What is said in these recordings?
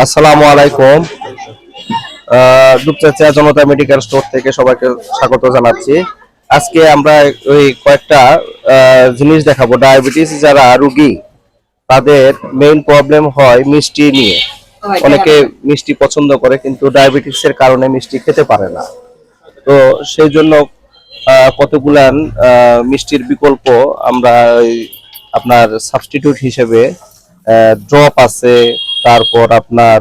আসসালামু আলাইকুম। দুপচাচিয়া জনতা medical store থেকে সবাইকে স্বাগত জানাচ্ছি। আজকে আমরা ওই কয়েকটা জিনিস দেখাবো। ডায়াবেটিস যারা রোগী তাদের মেইন প্রবলেম হয় মিষ্টি নিয়ে। অনেকে মিষ্টি পছন্দ করে কিন্তু ডায়াবেটিসের কারণে মিষ্টি খেতে পারে না। তো সেই জন্য কতগুলান মিষ্টির বিকল্প আমরা আপনার সাবস্টিটিউট হিসেবে ড্রপ আছে, তারপর আপনার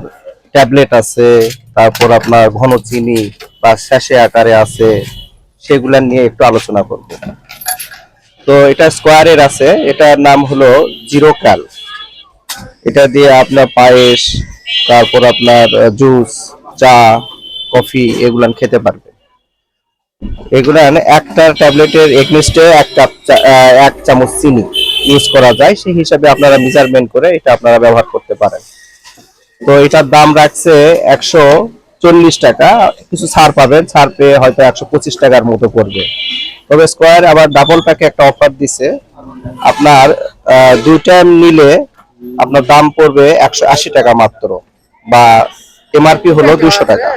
ট্যাবলেট আছে, তারপর আপনার ঘন চিনি বা স্যাশে আকারে আছে, সেগুলা নিয়ে একটু আলোচনা করব। তো এটা স্কোয়ারের আছে, এটার নাম হলো জিরো ক্যাল। এটা দিয়ে আপনার পায়েস, তারপর আপনার জুস, চা, কফি এগুলান খেতে পারবে। এগুলান একটা ট্যাবলেটের এগনিস্টে এক চামচ চিনি ইউজ করা যায়, সেই হিসাবে আপনারা মেজারমেন্ট করে এটা আপনারা ব্যবহার করতে পারেন। তো এটার দাম রাখছে 140 টাকা, কিছু ছাড় পাবেন, ছাড় পেয়ে হয়তো 125 টাকার মতো পড়বে। তবে স্কোয়ার আবার ডাবল প্যাকে একটা অফার দিছে, আপনার দুইটা নিলে আপনার দাম পড়বে 180 টাকা মাত্র, বা এমআরপি হলো 200 টাকা।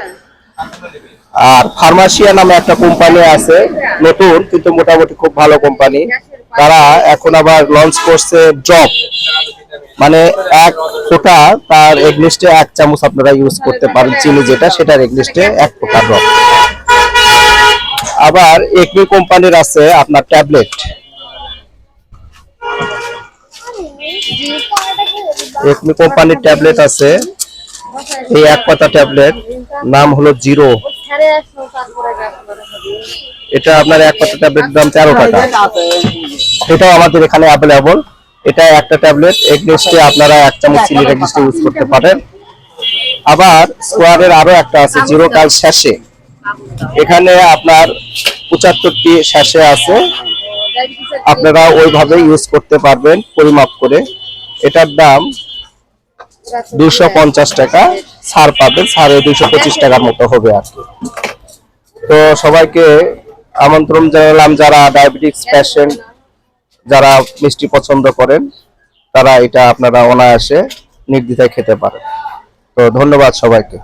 আর ফার্মাসিয়া নামে একটা কোম্পানি আছে, নতুন কিন্তু মোটামুটি খুব ভালো কোম্পানি। তারা এখন আবার লঞ্চ করছে ড্রপ, মানে এক ফোঁটা তার এগনিস্টে এক চামচ আপনারা ইউজ করতে পারেন, চিনি যেটা সেটার এগনিস্টে এক ফোঁটা ড্রপ। আবার একমি কোম্পানির আছে আপনার ট্যাবলেট, একমি কোম্পানির ট্যাবলেট আছে, এই এক পাতা ট্যাবলেট, নাম হলো জিরো। এটা আপনার এক পাতা ট্যাবলেটের দাম 13 টাকা। এটাও আমাদের এখানে অ্যাভেলেবল। এটা একটা ট্যাবলেট, এগনিস্টে আপনারা এক চামচ চিনির এগনিস্টে ইউজ করতে পারেন। আবার স্কোয়ারের আরো একটা আছে জিরো কাল স্যাশে, এখানে আপনার 75টি স্যাশে আছে, আপনারা ওইভাবে ইউজ করতে পারবেন পরিমাপ করে। এটার দাম 250 টাকা, ছাড় পাবেন, ছাড়ে 225 টাকার মতো হবে আর কি। তো সবাইকে আমন্ত্রণ জানালাম, যারা ডায়াবেটিস পেশেন্ট, যারা মিষ্টি পছন্দ করেন, তারা এটা আপনারা অনায়াসে নির্দ্বিধায় খেতে পারেন। তো ধন্যবাদ সবাইকে।